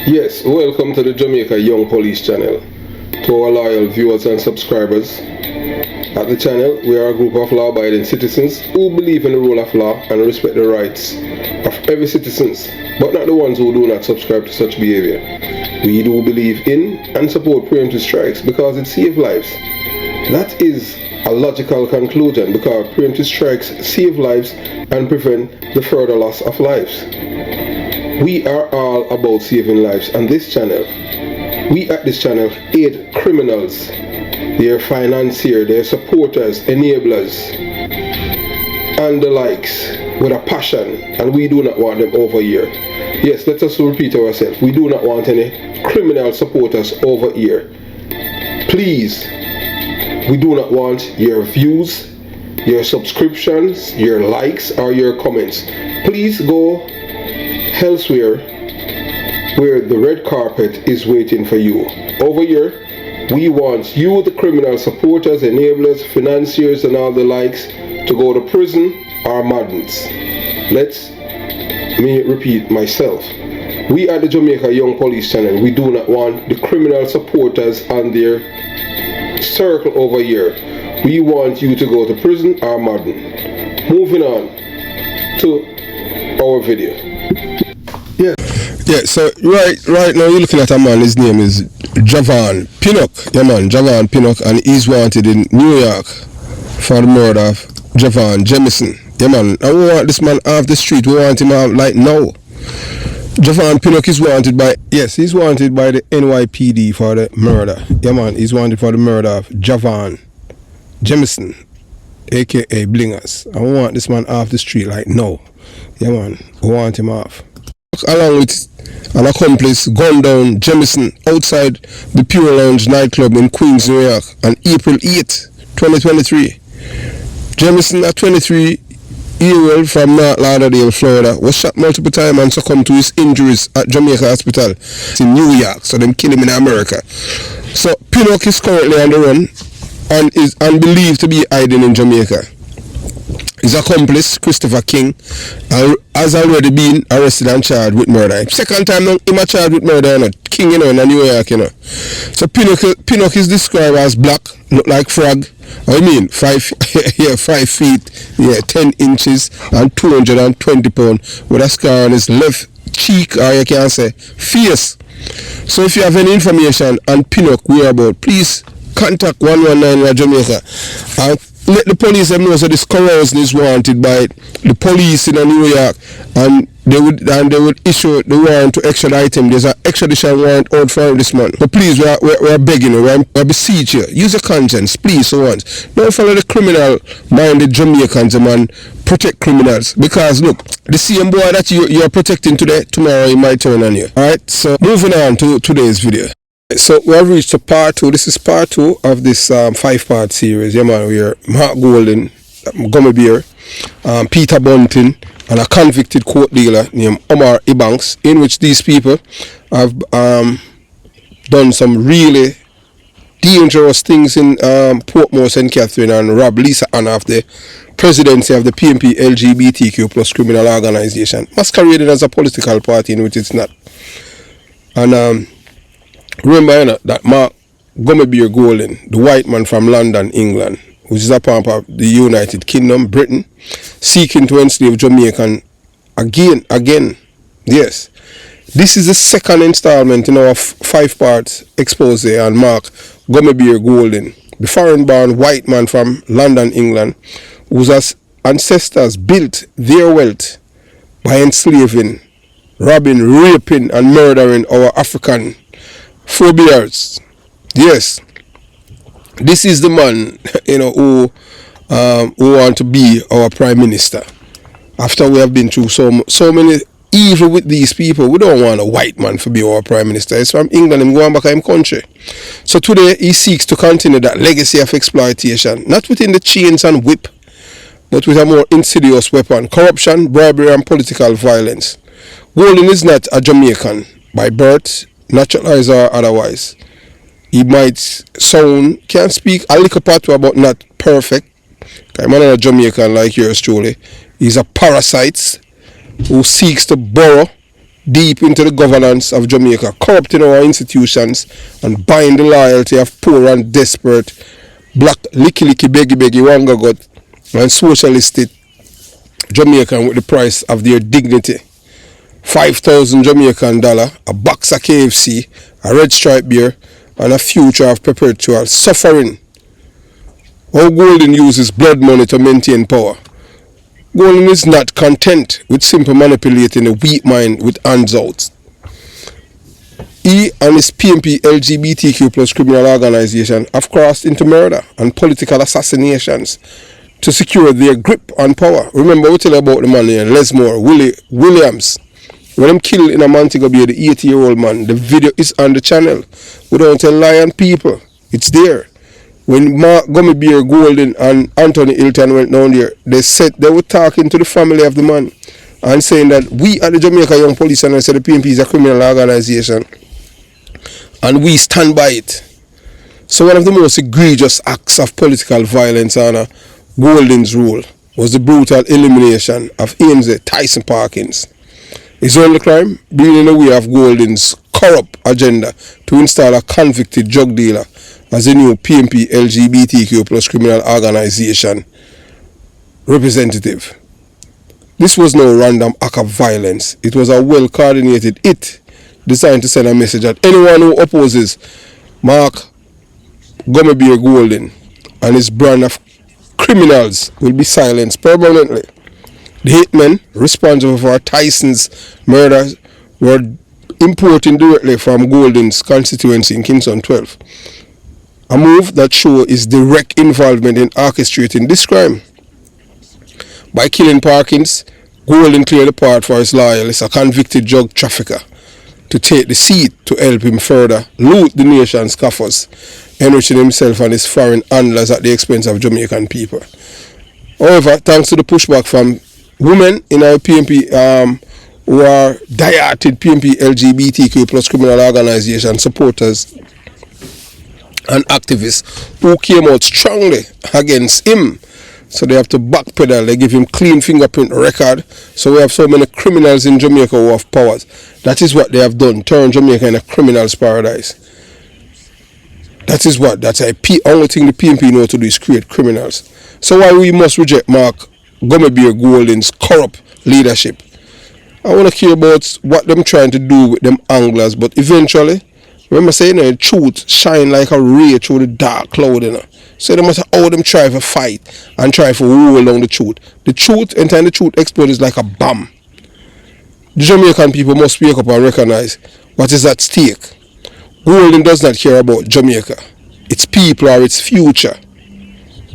Yes, welcome to the Jamaica Young Police channel. To our loyal viewers and subscribers, at the channel we are a group of law-abiding citizens who believe in the rule of law and respect the rights of every citizen, but not the ones who do not subscribe to such behavior. We do believe in and support preemptive strikes because it saves lives. That is a logical conclusion because preemptive strikes save lives and prevent the further loss of lives. We are all about saving lives on this channel. We at this channel aid criminals, their financiers, their supporters, enablers, and the likes with a passion, and we do not want them over here. Yes, let us repeat ourselves. We do not want any criminal supporters over here. Please, we do not want your views, your subscriptions, your likes, or your comments. Please go elsewhere where the red carpet is waiting for you. Over here, we want you, the criminal supporters, enablers, financiers, and all the likes, to go to prison or madness. Let me repeat myself. We at the Jamaica Young Police channel, we do not want the criminal supporters and their circle over here. We want you to go to prison or madden. Moving on to our video. Yeah, so right now you're looking at a man, his name is Javon Pinnock. Yeah man, Javon Pinnock, and he's wanted in New York for the murder of Javon Jamison. Yeah man, and we want this man off the street, we want him out like now. Javon Pinnock is wanted by, yes, he's wanted by the NYPD for the murder. Yeah man, he's wanted for the murder of Javon Jamison, aka Blingers. And we want this man off the street like now. Yeah man, we want him off. Along with an accomplice gunned down Jamison outside the Pure Lounge nightclub in Queens, New York on April 8, 2023. Jamison, a 23-year-old from North Lauderdale, Florida, was shot multiple times and succumbed to his injuries at Jamaica Hospital in New York, so them kill him in America. So Pinnock is currently on the run and is believed to be hiding in Jamaica. His accomplice, Christopher King, has already been arrested and charged with murder. Second time now, him charged with murder, you know. King, you know, in New York, you know. So Pinnock is described as black, look like frog. I mean, 5 feet, 10 inches, and 220 pounds, with a scar on his left cheek, or you can say, face. So if you have any information on Pinnock whereabouts, please contact 119 Jamaica and let the police know that this corrosion is wanted by the police in New York, and they would issue the warrant to extradite him. There's an extradition warrant out for this man. But please, we're begging you, we're beseeching you. Use your conscience, please, for once. Don't follow the criminal-minded Jamaicans, man. Protect criminals. Because, look, the same boy that you're protecting today, tomorrow he might turn on you. Alright, so moving on to today's video. So we have reached to part 2. This is part 2 of this 5-part series. Yeah man, we are Mark Golden, Gummy Bear, Peter Bunting, and a convicted court dealer named Omar Ebanks, in which these people have done some really dangerous things in Portmore, St. Catherine, and robbed Lisa Anna of the presidency of the PNP LGBTQ plus criminal organization, masquerading as a political party in which it's not. And remember, you know, that Mark Gummy Bear Golden, the white man from London, England, which is a part of the United Kingdom, Britain, seeking to enslave Jamaican again. Yes. This is the second installment in our 5-part expose on Mark Gummy Bear Golden, the foreign-born white man from London, England, whose ancestors built their wealth by enslaving, robbing, raping, and murdering our African forebears. Yes, this is the man, you know, who want to be our prime minister. After we have been through so many evil with these people, we don't want a white man to be our prime minister. He's from England, him going back in country. So today he seeks to continue that legacy of exploitation, not within the chains and whip, but with a more insidious weapon: corruption, bribery, and political violence. Golden is not a Jamaican by birth, naturalized or otherwise. He might can speak a little patois, but not perfect. I'm not a Jamaican like yours truly. He's a parasite who seeks to borrow deep into the governance of Jamaica, corrupting our institutions and buying the loyalty of poor and desperate black licky licky beggy beggy wanga got and socialistic Jamaican with the price of their dignity. 5,000 Jamaican dollar, a box of KFC, a red stripe beer, and a future of perpetual suffering. How Golden uses blood money to maintain power. Golden is not content with simply manipulating a weak mind with hands out. He and his PMP LGBTQ plus criminal organization have crossed into murder and political assassinations to secure their grip on power. Remember we tell you about the man here, Lesmore, Williams. When them killed in a Montego Bay, the 80-year-old man, the video is on the channel. We don't tell lie on people. It's there. When Mark Gummy Bear Golden and Anthony Hilton went down there, they said they were talking to the family of the man and saying that we at the Jamaica Young Police and I said the PMP is a criminal organization and we stand by it. So one of the most egregious acts of political violence under Golden's rule was the brutal elimination of AMZ Tyson Parkins. His only crime being in the way of Golden's corrupt agenda to install a convicted drug dealer as a new PMP LGBTQ plus criminal organization representative. This was no random act of violence. It was a well-coordinated hit designed to send a message that anyone who opposes Mark Gummy Bear Golden and his brand of criminals will be silenced permanently. The hitmen responsible for Tyson's murders were importing directly from Golden's constituency in Kingston 12. A move that shows his direct involvement in orchestrating this crime. By killing Parkins, Golden cleared the path for his loyalist, a convicted drug trafficker, to take the seat to help him further loot the nation's coffers, enriching himself and his foreign handlers at the expense of Jamaican people. However, thanks to the pushback from women in our PMP who are die-hearted PMP LGBTQ plus criminal organization supporters and activists who came out strongly against him. So they have to backpedal, they give him clean fingerprint record. So we have so many criminals in Jamaica who have powers. That is what they have done, turn Jamaica in a criminal's paradise. That's the only thing the PMP know to do is create criminals. So why we must reject Mark Gummy Bear Golden's corrupt leadership? I want to care about what them trying to do with them anglers, but eventually, remember saying the truth shine like a ray through the dark cloud, So no matter how them try to fight and try to hold on the truth anytime the truth explodes like a bomb. The Jamaican people must wake up and recognize what is at stake. Golden does not care about Jamaica, its people or its future.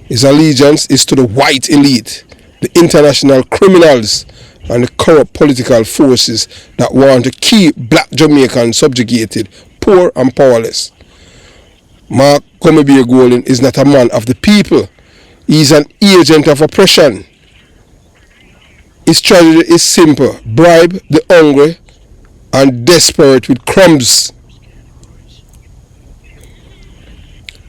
His allegiance is to the white elite, the international criminals, and the corrupt political forces that want to keep black Jamaicans subjugated, poor and powerless. Mark Gummy Bear Golden is not a man of the people. He is an agent of oppression. His strategy is simple: bribe the hungry and desperate with crumbs.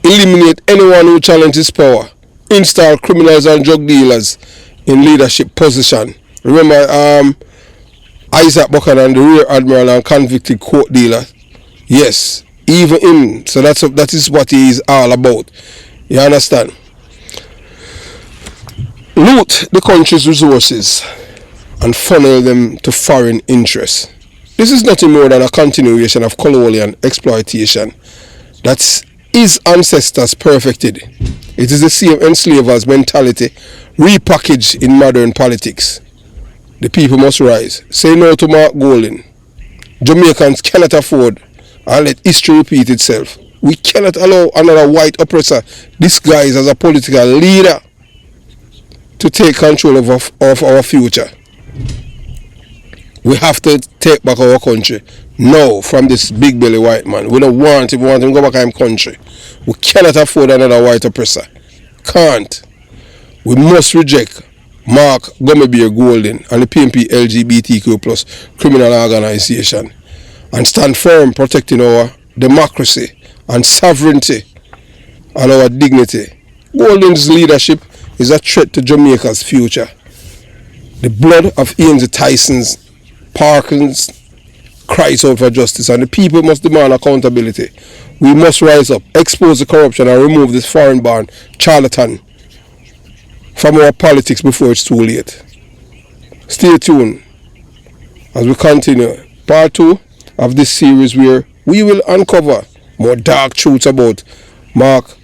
Eliminate anyone who challenges power. Install criminals and drug dealers in leadership position. Remember Isaac Buchanan, the rear admiral and convicted court dealer? Yes, even him. So that is what he is all about. You understand? Loot the country's resources and funnel them to foreign interests. This is nothing more than a continuation of colonial exploitation that his ancestors perfected. It is the same enslavers mentality repackaged in modern politics. The people must rise. Say no to Mark Golden. Jamaicans cannot afford and let history repeat itself. We cannot allow another white oppressor disguised as a political leader to take control of our future. We have to take back our country now from this big belly white man. We don't want him. We want him to go back to his country. We cannot afford another white oppressor. Can't. We must reject Mark Gummy Bear Golden and the PMP LGBTQ plus criminal organization and stand firm protecting our democracy and sovereignty and our dignity. Golden's leadership is a threat to Jamaica's future. The blood of Ian Tyson's, Parkins, cries out for justice, and the people must demand accountability. We must rise up, expose the corruption, and remove this foreign-born charlatan from our politics before it's too late. Stay tuned as we continue part 2 of this series, where we will uncover more dark truths about Mark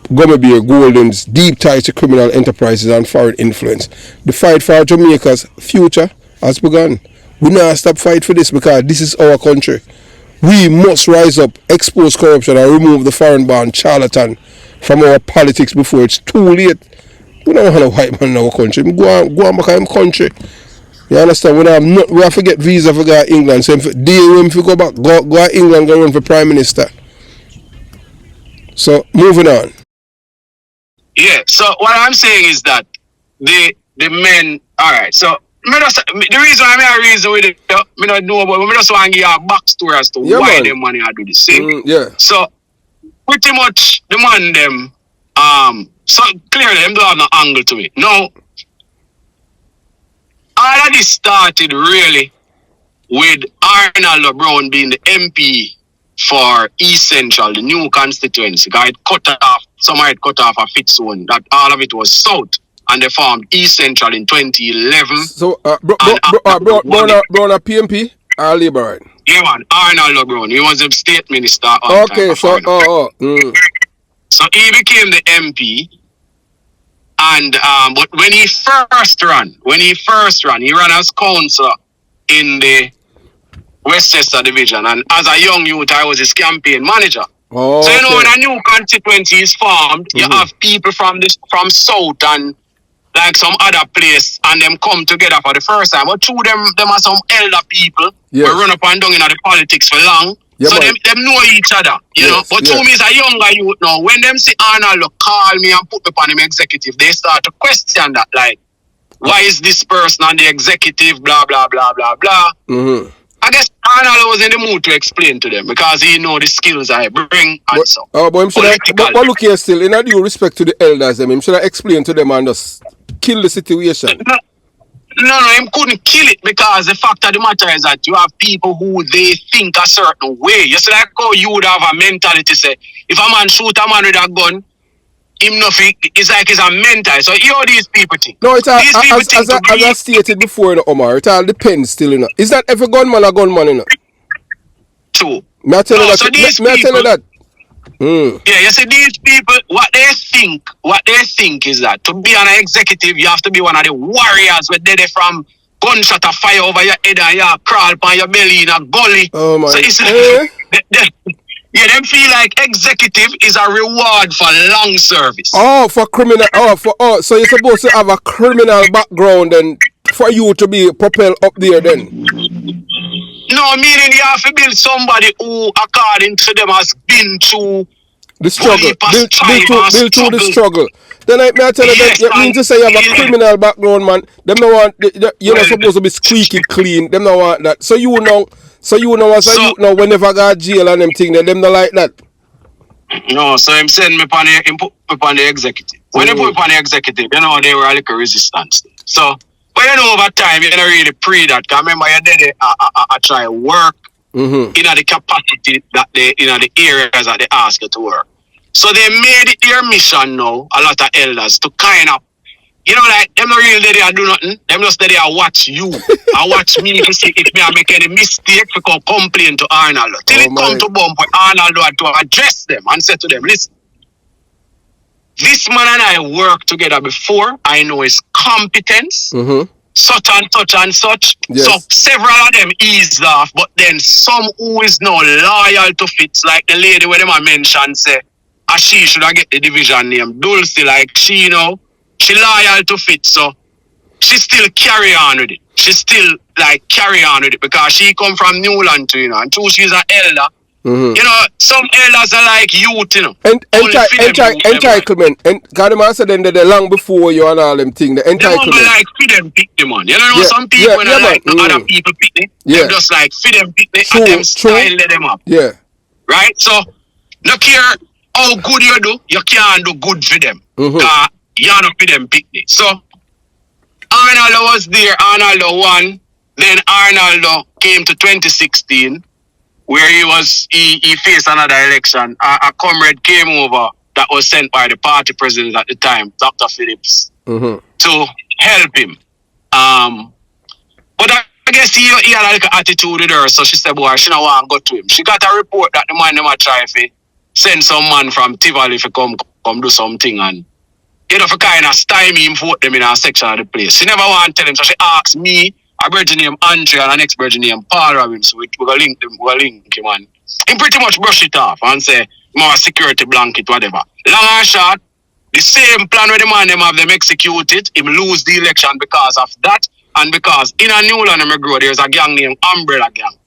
Gummerbeer Golden's deep ties to criminal enterprises and foreign influence. The fight for Jamaica's future has begun. We not stop fight for this, because this is our country. We must rise up, expose corruption, and remove the foreign-born charlatan from our politics before it's too late. We don't want a white man in our country. Go on back in country. You understand? We have to get visa for go to England. So if you go back, go to England, go run for Prime Minister. So, moving on. Yeah, so what I'm saying is that the men, alright, so the reason I reason with it, I don't know, but I just want to give you a backstory as to why them money I do this thing. Yeah. So pretty much the man them, so clearly them don't have no angle to it. Now, all of this started really with Arnold Brown being the MP for East Central, the new constituency. Somewhere it cut off a fit zone, that all of it was south, and they formed East Central in 2011. So, Brown a PMP or Labour, right? Yeah, man, Arnold Brown. He was a state minister. Okay, so, So he became the MP, and but when he first ran, he ran as councillor in the Westchester division, and as a young youth, I was his campaign manager. Oh, so you know, when a new constituency is formed, you have people from south and like some other place, and them come together for the first time. But through them are some elder people who run up and down in the politics for long. Yeah, so them know each other, you know. But to me, as a younger youth now, when them see Arnold call me and put me on him executive, they start to question that, like, why is this person on the executive, blah, blah, blah, blah, blah. I guess Arnold was in the mood to explain to them, because he know the skills I bring and so. But look here still, in all due respect to the elders, him should I explain to them and just kill the situation? No, him couldn't kill it, because the fact of the matter is that you have people who they think a certain way. You see, like how you would have a mentality, say, if a man shoot a man with a gun, it's like it's a mental. So you know these people think. No, it's as I stated before, Omar, it all depends still, you know. Is that every gunman a gunman, you know? True. May I tell you that? So yeah, you see, these people, what they think is that to be an executive, you have to be one of the warriors where they're from gunshot of fire over your head and you crawl on your belly in a gully. Oh my. So it's yeah, them feel like executive is a reward for long service. Oh, for criminal. So you're supposed to have a criminal background and for you to be propelled up there then? No, meaning you have to build somebody who, according to them, has been through the struggle. Build through the struggle. Then I tell you that you mean to say you have a criminal background, man. Them don't want, you're not supposed to be squeaky clean. Them don't want that. So you know whenever I got jail and them thing, them don't like that. No, so him send me upon the executive. When they put upon the executive, you know they were a little resistance. So, but you know over time, you don't really pray that. Because remember you did I try work in the capacity that they, in the areas that they ask you to work. So they made it their mission now, a lot of elders, to kind of, you know, like, them not really there do nothing. Them just there watch you. I watch me to see if me I make any mistake to come complain to Arnold. Till it come to bump with Arnold had to address them and say to them, listen, this man and I worked together before. I know his competence. Such and such and such. Yes. So several of them eased off, but then some who is now loyal to Fitz, like the lady where them I mentioned, say, she should have get the division name. Dulcie, like she, you know, she loyal to Fitz, so she still carry on with it. She still like carry on with it because she come from Newland too, you know, and too she's an elder. You know, some elders are like youth, you know. Entitlement. And God, the man said then they're long before you and all them things. The entitlement. They don't like for them pick them on. You know, some people when like other people pick them, they just like for them pick them and them style them up. Yeah. Right? So, no care how good you do, you can't do good for them. You're not for them pick them. So, Arnold was there, Arnold won. Then Arnaldo came to 2016, where he faced another election. A comrade came over that was sent by the party president at the time, Dr. Phillips, to help him. But I guess he had like an attitude with her, so she said, boy, she don't want to go to him. She got a report that the man never try to send some man from Tivoli to come do something, and you know, for kind of stymie him vote them in a section of the place. She never want to tell him, so she asked me, a virgin named Andre and an ex-virgin named Paul Robbins, so we're going to link them, we're link him, and he pretty much brush it off and say, more security blanket, whatever. Long and short, the same plan where the man them have them executed, him lose the election because of that, and because in a Newland there's a gang named Umbrella Gang,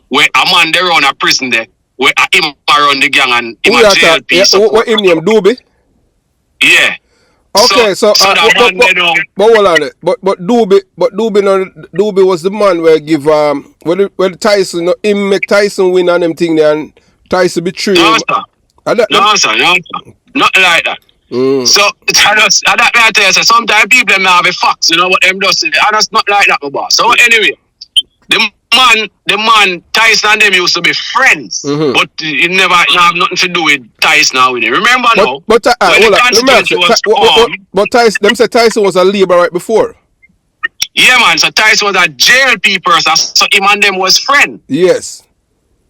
where a man they run a prison there, where him run the gang and him a jail piece. What him name, Doobie? Yeah. Okay, so but hold on it. But Doobie was the man where give when Tyson him make Tyson win on them thing there and Tyson betray him. No, sir. Not like that. So I tell you, sometimes people now have a facts, you know what them does, and it's not like that, my boss. So anyway, the man Tyson and them used to be friends, but it never have nothing to do with Tyson now with him. Remember now? But Tyson, them say Tyson was a labor right before. Yeah, man. So Tyson was a JLP person, so him and them was friends. Yes.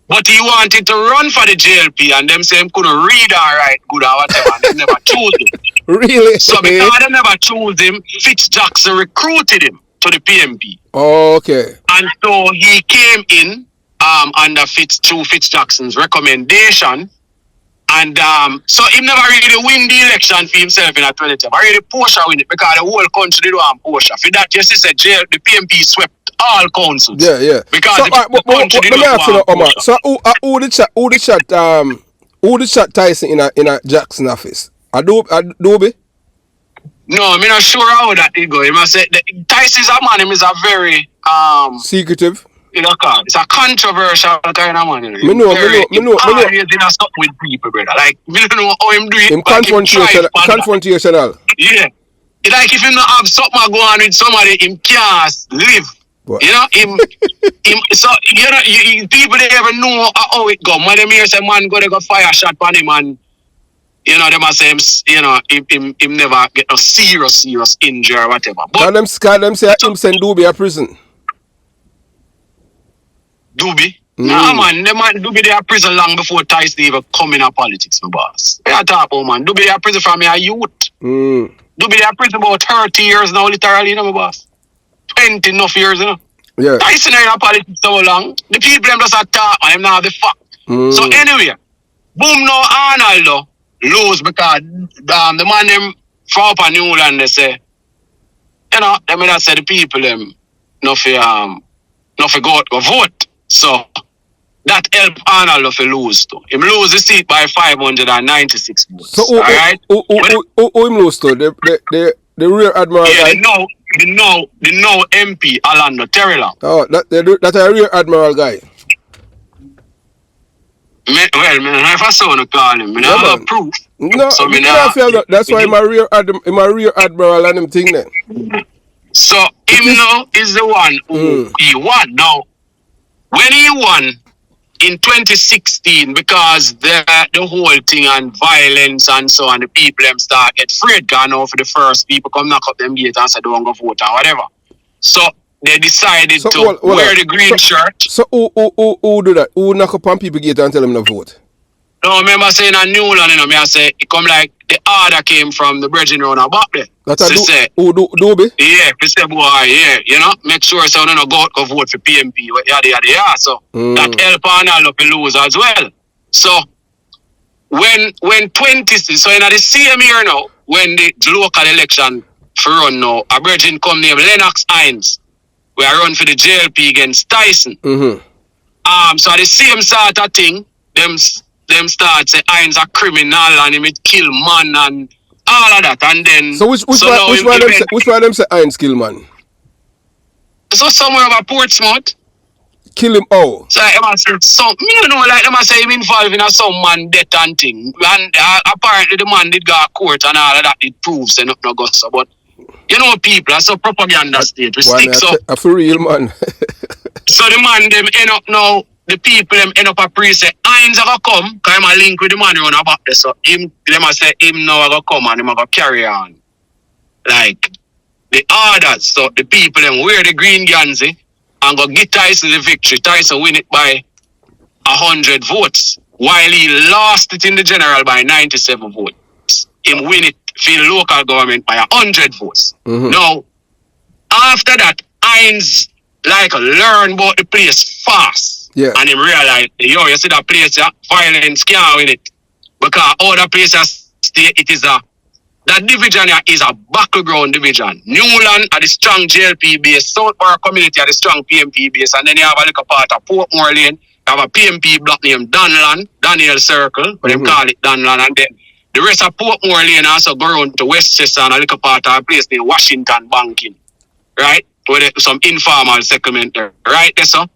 But he wanted to run for the JLP, and them say him couldn't read or write good or whatever, and they never chose him. Really? So because they never chose him, Fitz Jackson recruited him to the PMP. Oh, okay. And so he came in under Fitz Jackson's recommendation, and so he never really win the election for himself in a 2010. I really Porsche win it because the whole country did want Porsche. For that, just said the PMP swept all councils. Yeah. Because so, the country did want Porsche. So who did shot Tyson in a Jackson office? Adobe? No, I'm not sure how that it go. He must say Tyson's a man. Him is a very secretive. You know, it's a controversial kind of man. Me know. Always in a stuff with people, brother. Like we don't know how him do it. Him confrontational. Yeah. It's like if him not have something go on with somebody, him can't live. What? You know, him so you know people they ever know how it go. When them hear say man go they go fire shot on him, and you know, they must say him, you know, him never get a serious injury or whatever. But them say him send Doobie a prison. Doobie? Nah, man, the man Doobie they are prison long before Tyson even come in a politics, my boss. We are talking about, man. Doobie they are prison from a youth. Doobie they are prison about 30 years now, literally, you know, my boss. 20 enough years, you know. Yeah. Tyson in a politics so long. The people them just talk and them not have the fact. So anyway, boom now Arnaldo lose because the man them from up in Newland they say, you know, they may not say the people them not for go out go vote. So that helped Arnaldo to lose to. Him lose the seat by 596 votes. So who him lose to? The rear admiral guy? The now MP Orlando Terrell. Oh, that's a rear admiral guy. Well, if I saw to call him, I have a proof. No, so feel that. That's why my rear admiral and him thing then. So him now is the one who he won. Now, when he won in 2016, because the whole thing and violence and so on, the people them start get afraid. Gone now for the first people come knock up them gate and say don't go vote or whatever. So they decided to wear the green shirt. So who do that? Who knock up on people gate and tell them to vote? No, remember saying a Newland, you know, me I say it come like the order came from the bridging round back there. That's a Doobie? Yeah, he said, boy, yeah, you know, make sure so no go vote for PMP, yada. So that help Arnaldo to lose as well. So when 20, so in the same year now, when the local election for run now, a bridging come named Lennox Hines, we are run for the JLP against Tyson. So the same sort of thing, them start say Hines a criminal and him kill man and all of that, and then so which one them say Hines kill man? So somewhere about Portsmouth. Kill him all. So I must say some you know like them say him involved in some man death and thing. And apparently the man did go to court and all of that, it proves they no go so, but you know people are so propaganda state we stick so a for real man. So the man them end up now, the people them end up a pre say, Hines are gonna come, cause I'm a link with the man run about this. So them a say him now gonna come and him a gonna carry on. Like the orders. So the people them wear the green Gansey and go get Tyson the victory. Tyson win it by 100 votes. While he lost it in the general by 97 votes. Him win it for the local government by 100 votes. Now, after that, Hines like learn about the place fast. Yeah. And him realize, yo, you see that place, violence can't win it. Because other places stay, it is that division is a battleground division. Newland are the strong JLP base, Southport community are the strong PMP base, and then you have a little part of Portmore Lane, you have a PMP block named Danland, Daniel Circle, but them call it Danland, and then the rest of Portmore Lane also go around to Westchester and a little part of a place named Washington Banking, right? Where there's some informal settlement there, right? There, so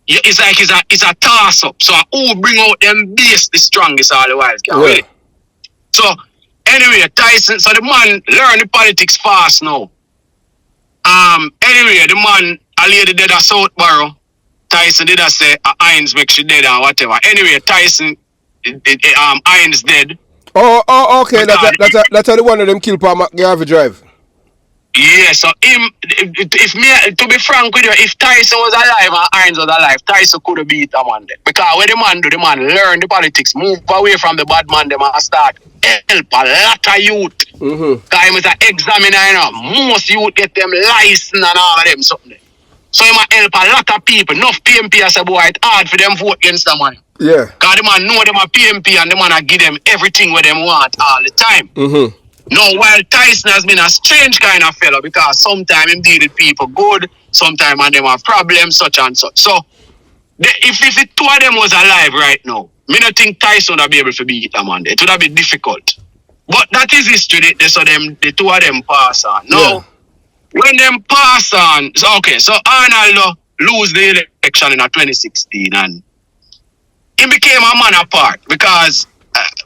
it's like it's a toss up. So who bring out them base the strongest all the while? Yeah. So anyway, Tyson, so the man learn the politics fast now. Anyway, the man a lady dead at Southborough. Tyson did say Hines make she dead or whatever. Anyway, Tyson Hines dead. Oh, okay. That's the one of them killed Paul McGarvey Drive. Yeah, so him, if me, to be frank with you, if Tyson was alive and Hines was alive, Tyson could have beat a man there. Because when the man do, the man learn the politics, move away from the bad man, them and start help a lot of youth. Because he was an examiner, you know, most youth get them license and all of them something. So he might help a lot of people. Enough PMP as a boy, it's hard for them vote against the man. Yeah. Because the man know them a PMP and the man give them everything what them want all the time. Now, while Tyson has been a strange kind of fellow because sometimes he deal with people good, sometimes and them have problems, such and such. So, if the two of them was alive right now, me don't think Tyson would be able to beat them on there. It would have been difficult. But that is history. So the two of them pass on. Now, when them pass on, so Arnold lose the election in 2016 and he became a man apart because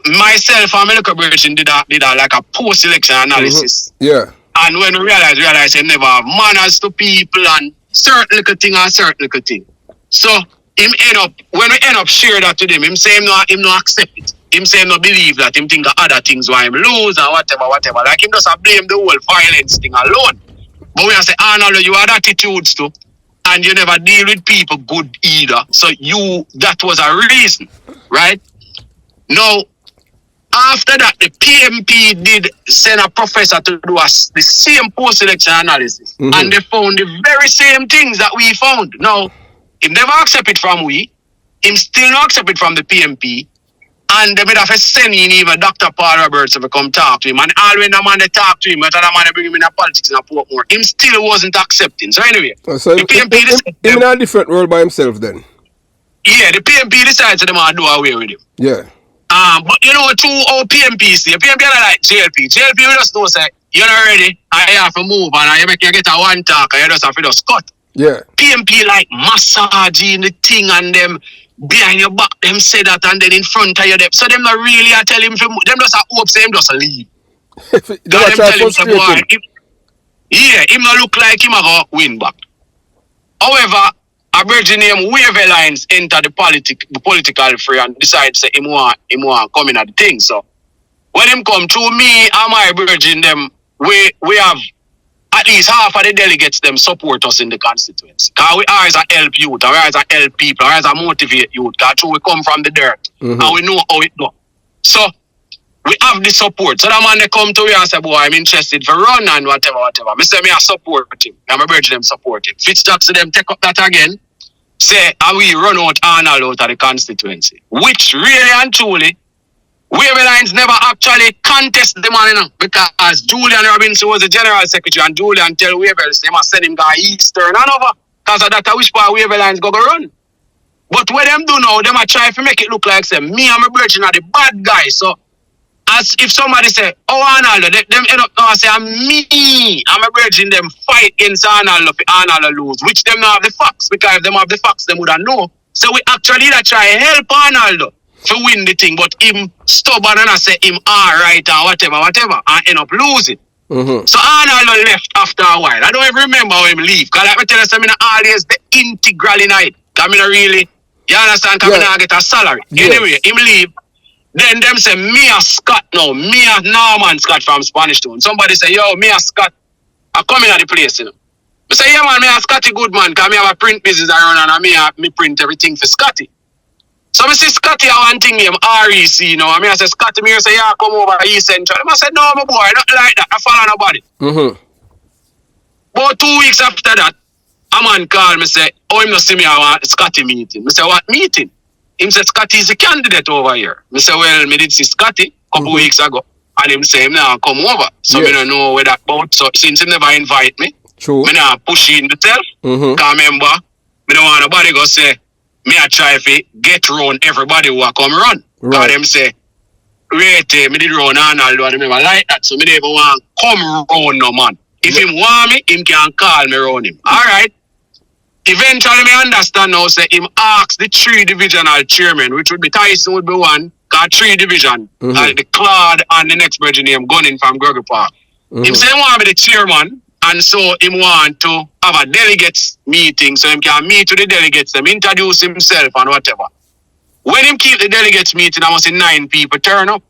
myself and Melika Virgin did a like a post-election analysis. Yeah. And when we realized he never have manners to people and certain little thing. So when we end up share that to him, him say him no accept it. Him say him no believe that, him think of other things why him lose and whatever. Like him just blame the whole violence thing alone. But we say, Arnold, you had attitudes too. And you never deal with people good either. So that was a reason, right? Now, after that, the PMP did send a professor to do the same post-election analysis. And they found the very same things that we found. Now, he never accept it from we. Him still not accept it from the PMP. And they made have to send in even Dr. Paul Roberts to come talk to him. And all when the man they talk to him, but the man they bring him in the politics in a Portmore, him still wasn't accepting. So anyway, so the PMP in a different role by himself then? Yeah, the PMP decided to them and do away with him. Yeah. But you know, through our PMPs, PMP are like JLP. JLP will just know say, you're not ready, I have to move, and you get a one talk, and you just have to just cut. Yeah. PMP like massaging the thing and them behind your back, them say that, and then in front of you, them. So them not really I tell him, them just hope say him just leave. Them try to frustrate him. Him not look like him a go win back. However, a virgin named Wave Lines enter the political fray and decide say him want come in at the thing. So when him come through me and my virgin them, we have at least half of the delegates them support us in the constituency. Because we always help youth, and we always help people, and we always motivate youth. Because we come from the dirt and we know how it goes. So we have the support. So that man they come to me and say, boy, I'm interested for run and whatever. I say me I support him. I'm a virgin them support him. Fitztax to them take up that again. Say, and we run out Arnold out of the constituency. Which really and truly, Wave Lines never actually contest the man, you know, because Julian Robinson was the general secretary and Julian tell Wave Lines they must send him to Eastern and over. Because of that, I wish part Wave Lines go run. But what them do now, them are try to make it look like say, me and my virgin are the bad guy. So, as if somebody say, oh Arnold, them end up now say, I'm a virgin, them fight against Arnold if Arnold lose, which them not have the facts, because if them have the facts, them would have know. So we actually try to help Arnold to win the thing, but him stubborn and I say him alright or whatever, and end up losing. So Arnold left after a while. I don't even remember how him leave, because like I tell you, I always integral in it. Because I really, you understand, because I get a salary. Yes. Anyway, him leave. Then them say, me a Scott now. Me a Norman Scott from Spanish Town. Somebody say, yo, me a Scott. I come in at the place, you know. I say, yeah, man, me a Scotty good man. Because I have a print business around and me print everything for Scotty. So I say, Scotty, I want thing name REC, you know. I say, Scotty, me say, yeah, come over East Central. I said, no, my boy, not like that. I follow nobody. Mm-hmm. About 2 weeks after that, a man called me say, oh, him not see me, I want Scotty meeting. I say, what meeting? Him said, Scotty is a candidate over here. I say, well, me did see Scotty a couple weeks ago. And him say, him now come over. So I don't know where that about. So since him never invite me, True. I now push in myself. Because remember, I don't want nobody go say, me a try to get round everybody who a come run. Because them say, wait, me did run Arnold, and I never like that. So me never want come round no man. If him want me, him can call me around him. Alright. Eventually me understand now, say him ask the 3 divisional chairman, which would be Tyson would be one, because 3 division, the Claude and the next virgin name Gunning from Gregory Park. Him say he want to be the chairman, and so him want to have a delegates meeting, so him can meet with the delegates, them introduce himself and whatever. When him keep the delegates meeting, I must say 9 people turn up.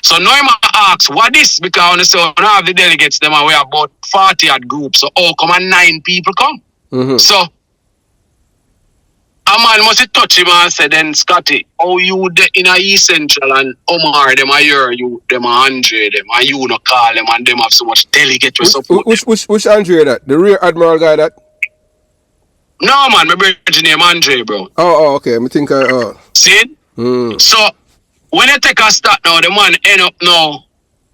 So now him ask, what this? Because when so now have the delegates, them are we about 40 at group, so how come and 9 people come? So a man must touch him and say, then Scotty, how you in a East Central and Omar, them are here, you, them are Andre, them, and you no call them, and them have so much delegate to support. Which Andre that? The rear admiral guy that? No man, my brother name Andre, bro. Oh, okay. I think See? So when you take a start now, the man end up now,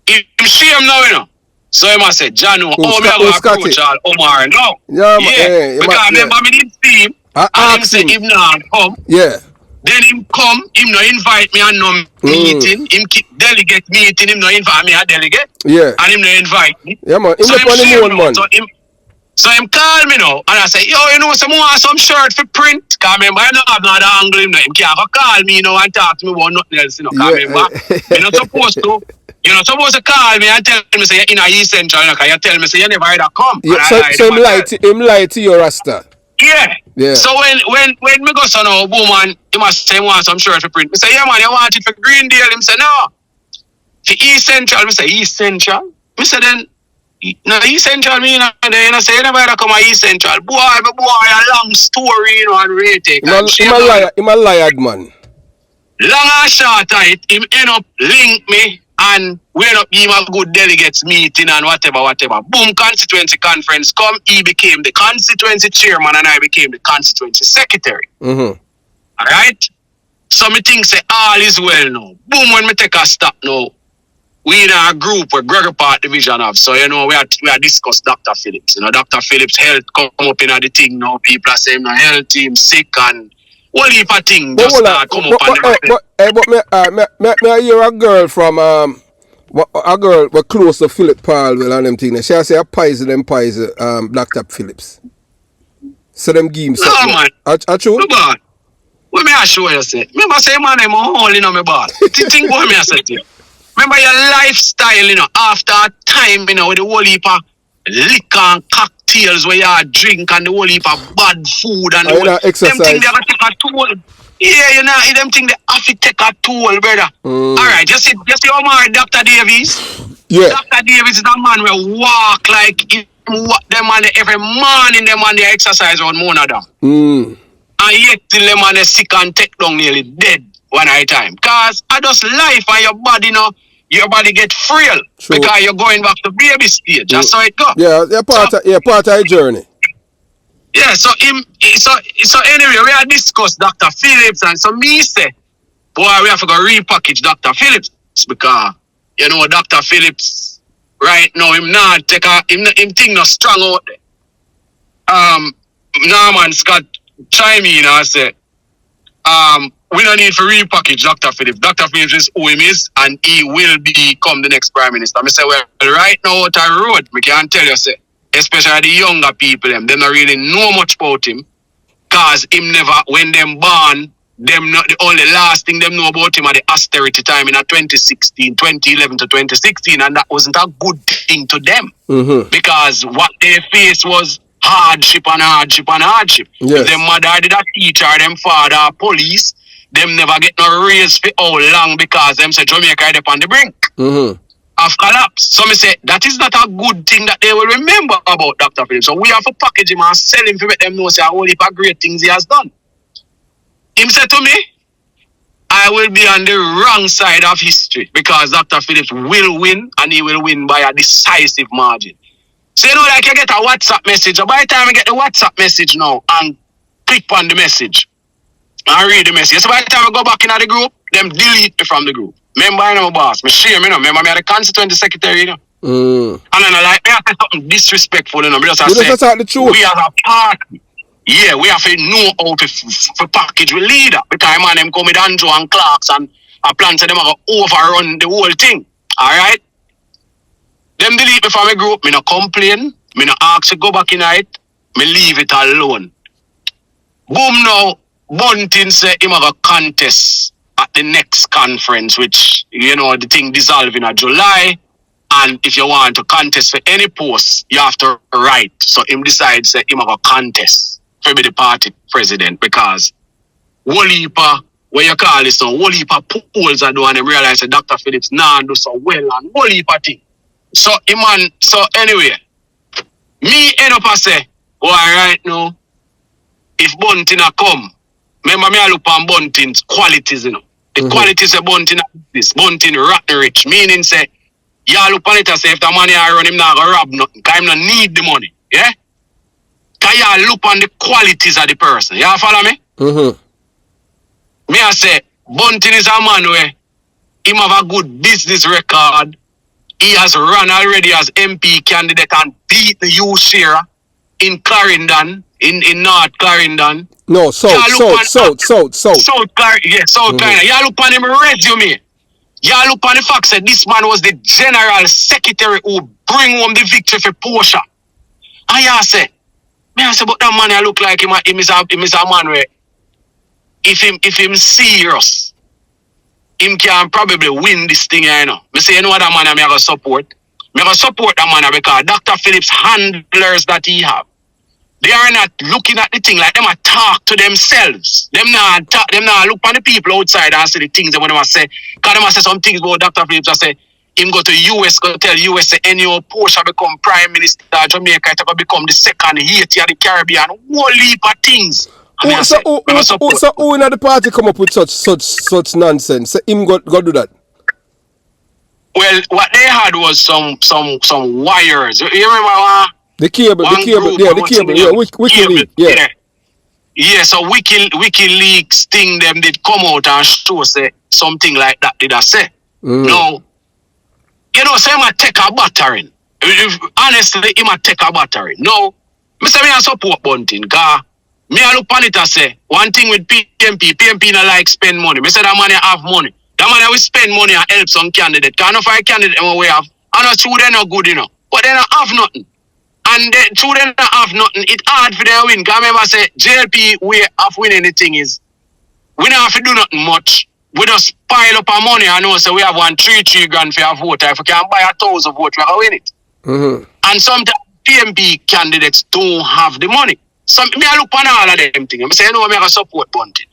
him shame now, you know. So he must say, Janu, how me I go approach all Omar now? Yeah, because remember me did see him, and him say him now come. Yeah. Then him come, him no invite me and no meeting. Him keep delegate meeting, him no invite me a delegate. Yeah. And him no invite me. Yeah, man. So him shame now. So him call me now, and I say, yo, you know, some shirt for print. Because remember, I don't have no other angle. Him can't go call me, you know, and talk to me about nothing else, you know. Because remember, you're not supposed to. You're not supposed to call me and tell me, say, you're in a East Central, because you tell me, say, you never either come. Yeah, so him lie to your Rasta. Yeah. So when me go so now, boom, man, he must say, want some shirt for print. I say, yeah, man, you want it for Greendale? Him say, no. For East Central, I say, East Central? I say, then, no, East Central, me, you know, say, you never either come to East Central. Boy, a long story, you know, and retake. Him a liar, man. Long and short of it, him end up link me and we end up give him a good delegates meeting and whatever. Boom, constituency conference come, he became the constituency chairman and I became the constituency secretary. Alright? So me think say all is well now. Boom, when me take a stop now, we in a group where Gregory Park division have. So you know we are discuss Dr. Phillips. You know, Dr. Phillips' health come up in the thing now. People are saying no health team sick and whole heap of thing just start come up on the But me hear a girl from a girl was close to Philip Paulwell and them things. She say a poison Dr. Phillips. So them give him something. No man. A true? No bad. What me I show you say? Remember say man I'm all in on my ball. Think what me I say to you. Remember your lifestyle, you know, after a time, you know, with the whole heap of liquor and cocktails where you drink and the whole heap of bad food and the whole exercise. Them things they have to take a toll. Yeah, you know, them things they have to take a toll, brother. Alright, you see Omar, Dr. Davies? Yeah. Dr. Davies is a man who walk like them man every morning them man they exercise on one of them. And yet till them man they sick and take down nearly dead one at a time. Cause I just life and your body, you know, your body get frail. True. Because you're going back to baby stage. That's how it go. Yeah, you're part of your journey. Yeah, so anyway, we have discussed Dr. Phillips and so me say, boy, we have to go repackage Dr. Phillips because you know Dr. Phillips right now him not take him thing not strong out there. Norman Scott chime in and say, we don't need to repackage Dr. Phillips. Dr. Phillips is who him is and he will become the next Prime Minister. I say, well, right now out the road, we can tell you, say, especially the younger people, them don't really know much about him. Because him never, when them born, them not the only last thing them know about him at the austerity time in 2011 to 2016, and that wasn't a good thing to them. Because what they faced was hardship and hardship and hardship. Yes. If them mother did a teacher, them father a police, them never get no raise for how long because them say Jamaica is on the brink of collapse. So me say that is not a good thing that they will remember about Dr. Phillips. So we have to package him and sell him to make them know say a whole heap of great things he has done. Him said to me, I will be on the wrong side of history because Dr. Phillips will win and he will win by a decisive margin. So you know, like you get a WhatsApp message, so by the time you get the WhatsApp message now and click on the message and read the message, so by the time I go back in the group, them delete me from the group. Remember, I know, boss, me shame, you know, remember me are the constituency secretary, you know. And then I like, me have to say something disrespectful, you know, because I say, the truth. we as a party, yeah, we have to know how to package with leader. Because man, them come with Andrew and Clarks and a plan to them are going to overrun the whole thing. Alright? Them delete me from my group, me no complain, me no ask to go back in it, me leave it alone. Boom now, Bunting say him have a contest at the next conference, which, you know, the thing dissolving in July. And if you want to contest for any post, you have to write. So him decides that him have a contest to be the party president because whole heap of, what you call it, so whole heap of polls are doing and realize that Dr. Phillips nah do so well and whole heap of thing. So so anyway, me end up I say, well, right now, if Bunting a come, remember me I look on Bunting's qualities, you know. The qualities of Bunting this Bunting rotten rich, meaning say, y'all look on it and say if the money I run him not gonna rob nothing, because him not need the money. Yeah? Because y'all look on the qualities of the person. Y'all follow me? Me I say, Bunting is a man where him have a good business record. He has run already as MP candidate and beat the youth share in Clarendon, in North Clarendon. No, South Clarendon. Yeah, South Clarendon. Y'all look on him resume. Y'all look on the fact that this man was the general secretary who bring home the victory for Portia. And y'all say, but that man I look like him is a man where if him serious, him can probably win this thing, you know. Me say, you know what that man I'm going to support? I'm going to support that man because Dr. Phillips handlers that he have, they are not looking at the thing like them a talk to themselves. Them not look on the people outside and say the things that when them say, because them say some things about Dr. Phillips. I say, him go to US, go tell US say any old Portia become prime minister, Jamaica to become the second Haiti of the Caribbean, whole heap of things. So who in the party come up with such nonsense? Say him go do that. Well, what they had was some wires. You remember the cable, WikiLeaks, yeah. Yeah, so WikiLeaks thing them did come out and show say something like that did I say. No. You know, say I take a battering. Honestly, he might take a battering. No. I say I support Bunting, because me I look on it and say, one thing with PMP not like spend money. I say that money have money. That money will spend money and help some candidate. Because if I candidate we have, I know true they not good, you know. But they don't have nothing. And they true they not have nothing. It's hard for them to win. Because I remember say, JLP way of winning anything is, we don't have to do nothing much. We just pile up our money and know so we have 3 grand for our vote. If we can buy 1,000 votes, we can win it. And sometimes PMP candidates don't have the money. So me I look on all of them things. I say, you know, I'm going to support Bunting.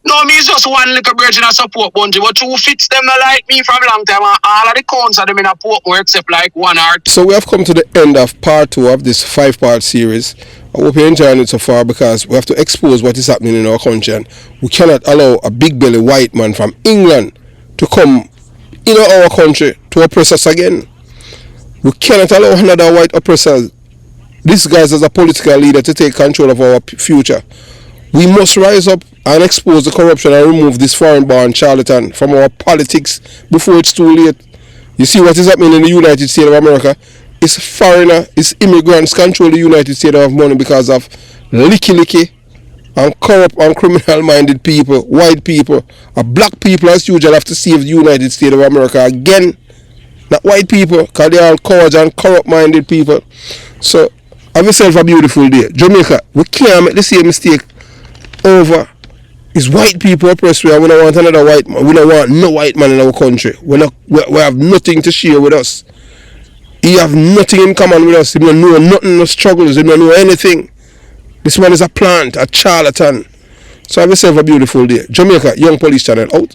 No, me is just one little bridge I support Bunting, but who fits them not like me from a long time. And all of the counts of them in a Portmore except like one or two. So we have come to the end of part 2 of this 5-part series. I hope you're enjoying it so far because we have to expose what is happening in our country, and we cannot allow a big belly white man from England to come in our country to oppress us again. We cannot allow another white oppressor, this guy's as a political leader, to take control of our future. We must rise up and expose the corruption and remove this foreign-born charlatan from our politics before it's too late. You see what is happening in the United States of America? It's foreigner, it's immigrants control the United States of money because of licky and corrupt and criminal-minded people, white people, and black people as usual have to save the United States of America again. Not white people, because they are all cowards and corrupt-minded people. So, have yourself a beautiful day. Jamaica, we can't make the same mistake over. It's white people oppressed. We don't want another white man. We don't want no white man in our country. We have nothing to share with us. He have nothing in common with us. He don't know nothing, no struggles. He don't know anything. This man is a plant, a charlatan. So have yourself a beautiful day. Jamaica, Young Police Channel out.